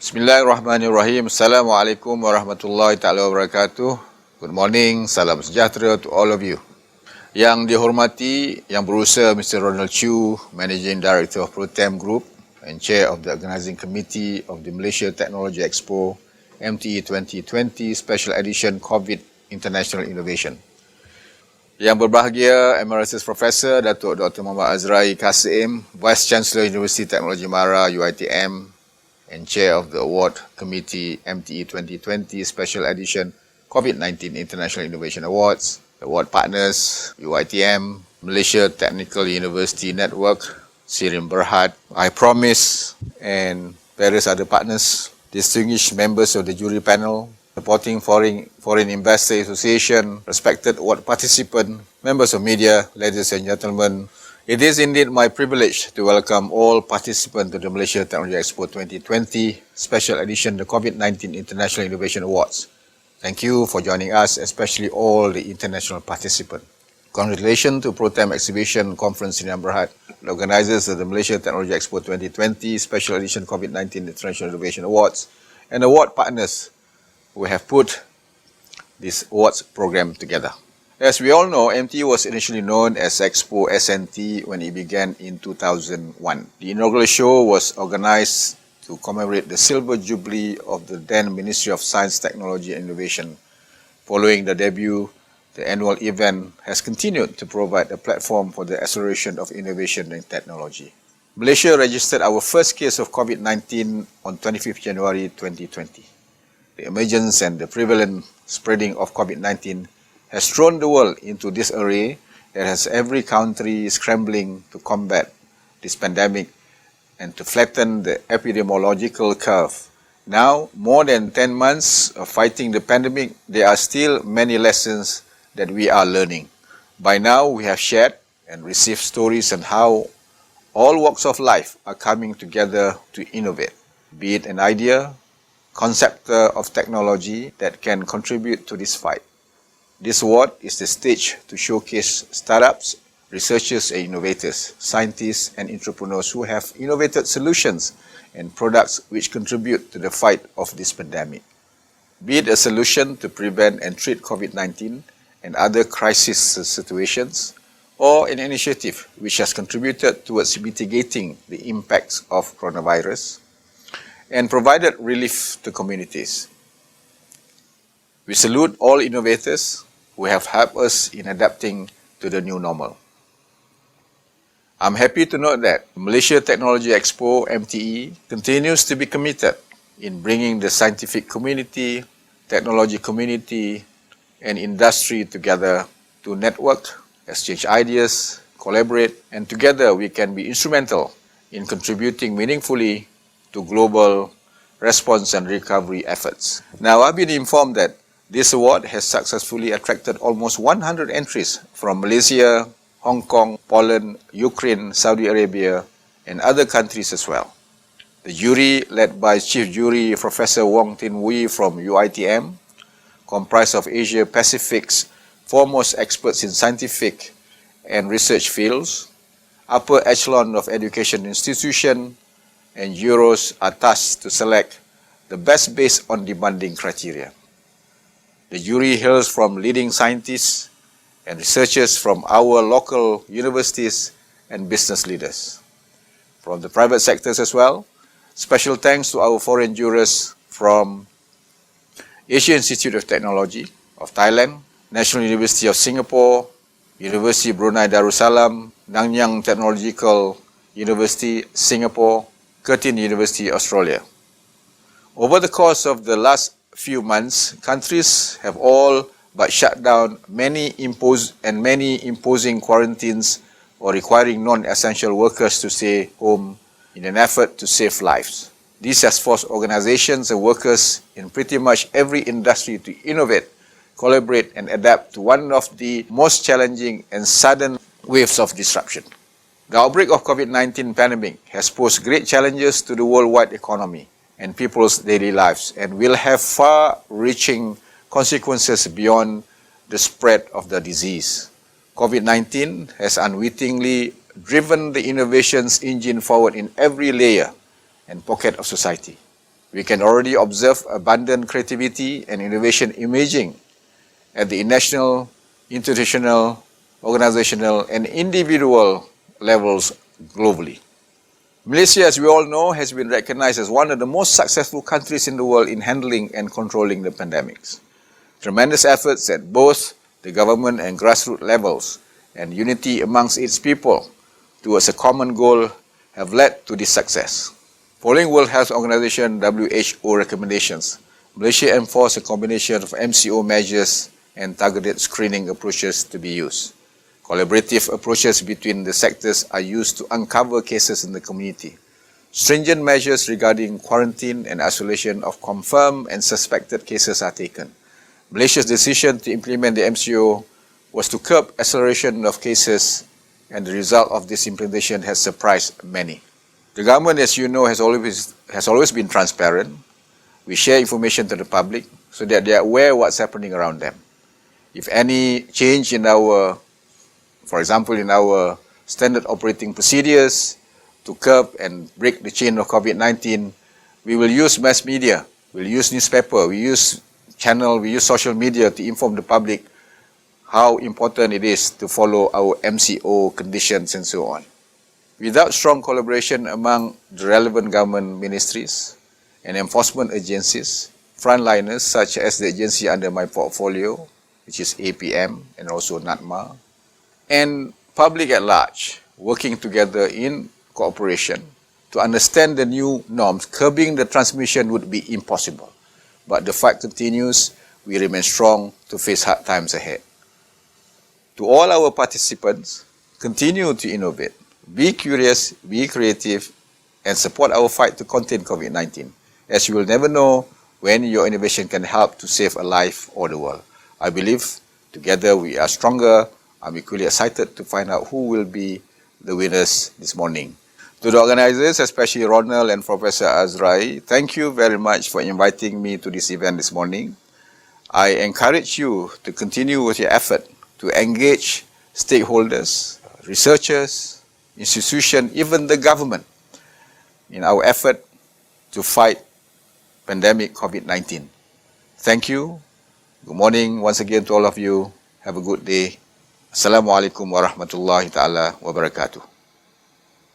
Bismillahirrahmanirrahim. Assalamualaikum warahmatullahi taala wabarakatuh. Good morning, salam sejahtera to all of you. Yang dihormati, yang berusaha Mr. Ronald Chew, Managing Director of Protem Group and Chair of the Organising Committee of the Malaysia Technology Expo MTE 2020 Special Edition COVID International Innovation. Yang berbahagia Emeritus Professor Datuk Dr. Mohd Azrai Kasim, Vice Chancellor University Teknologi Mara UiTM and Chair of the Award Committee MTE 2020 Special Edition COVID-19 International Innovation Awards, award partners UiTM, Malaysia Technical University Network, Seri Berhad, I Promise, and various other partners, distinguished members of the jury panel, supporting Foreign Investor Association, respected award participant, members of media, ladies and gentlemen. It is indeed my privilege to welcome all participants to the Malaysia Technology Expo 2020 Special Edition, the COVID-19 International Innovation Awards. Thank you for joining us, especially all the international participants. Congratulations to Protem Exhibition Conference in Berhad, the organizers of the Malaysia Technology Expo 2020 Special Edition COVID-19 International Innovation Awards, and award partners who have put this awards program together. As we all know, MTE was initially known as Expo SNT when it began in 2001. The inaugural show was organized to commemorate the Silver Jubilee of the then Ministry of Science, Technology and Innovation. Following the debut, the annual event has continued to provide a platform for the acceleration of innovation and technology. Malaysia registered our first case of COVID-19 on 25th January 2020. The emergence and the prevalent spreading of COVID-19 has thrown the world into disarray that has every country scrambling to combat this pandemic and to flatten the epidemiological curve. Now, more than 10 months of fighting the pandemic, there are still many lessons that we are learning. By now, we have shared and received stories on how all walks of life are coming together to innovate, be it an idea, concept of technology that can contribute to this fight. This award is the stage to showcase startups, researchers and innovators, scientists and entrepreneurs who have innovated solutions and products which contribute to the fight of this pandemic. Be it a solution to prevent and treat COVID-19 and other crisis situations, or an initiative which has contributed towards mitigating the impacts of coronavirus and provided relief to communities. We salute all innovators who have helped us in adapting to the new normal. I'm happy to note that Malaysia Technology Expo MTE continues to be committed in bringing the scientific community, technology community, and industry together to network, exchange ideas, collaborate, and together we can be instrumental in contributing meaningfully to global response and recovery efforts. Now, I've been informed that this award has successfully attracted almost 100 entries from Malaysia, Hong Kong, Poland, Ukraine, Saudi Arabia, and other countries as well. The jury, led by Chief Jury Professor Wong Tin Wee from UiTM, comprised of Asia Pacific's foremost experts in scientific and research fields, upper echelon of education institution, and jurors are tasked to select the best based on demanding criteria. The jury hails from leading scientists and researchers from our local universities and business leaders. From the private sectors as well, special thanks to our foreign jurors from Asia Institute of Technology of Thailand, National University of Singapore, University Brunei Darussalam, Nanyang Technological University, Singapore, Curtin University, Australia. Over the course of the last few months, countries have all but shut down many imposing quarantines or requiring non-essential workers to stay home in an effort to save lives. This has forced organizations and workers in pretty much every industry to innovate, collaborate, and adapt to one of the most challenging and sudden waves of disruption. The outbreak of COVID-19 pandemic has posed great challenges to the worldwide economy and people's daily lives and will have far-reaching consequences beyond the spread of the disease. COVID-19 has unwittingly driven the innovations engine forward in every layer and pocket of society. We can already observe abundant creativity and innovation emerging at the national, institutional, organizational, and individual levels globally. Malaysia, as we all know, has been recognized as one of the most successful countries in the world in handling and controlling the pandemics. Tremendous efforts at both the government and grassroots levels and unity amongst its people towards a common goal have led to this success. Following World Health Organization WHO recommendations, Malaysia enforced a combination of MCO measures and targeted screening approaches to be used. Collaborative approaches between the sectors are used to uncover cases in the community. Stringent measures regarding quarantine and isolation of confirmed and suspected cases are taken. Malaysia's decision to implement the MCO was to curb acceleration of cases, and the result of this implementation has surprised many. The government, as you know, has always been transparent. We share information to the public so that they are aware of what's happening around them. If any change in our, for example, in our standard operating procedures to curb and break the chain of COVID-19, we will use mass media, we'll use newspaper, we use channel, we use social media to inform the public how important it is to follow our MCO conditions and so on. Without strong collaboration among the relevant government ministries and enforcement agencies, frontliners such as the agency under my portfolio, which is APM and also NATMA, and public at large working together in cooperation to understand the new norms, curbing the transmission would be impossible. But the fight continues. We remain strong to face hard times ahead. To all our participants, continue to innovate, be curious, be creative, and support our fight to contain COVID-19, as you will never know when your innovation can help to save a life or the world. I believe together we are stronger. I'm equally excited to find out who will be the winners this morning. To the organizers, especially Ronald and Professor Azrai, thank you very much for inviting me to this event this morning. I encourage you to continue with your effort to engage stakeholders, researchers, institutions, even the government in our effort to fight pandemic COVID-19. Thank you. Good morning once again to all of you. Have a good day. Assalamualaikum warahmatullahi ta'ala wabarakatuh.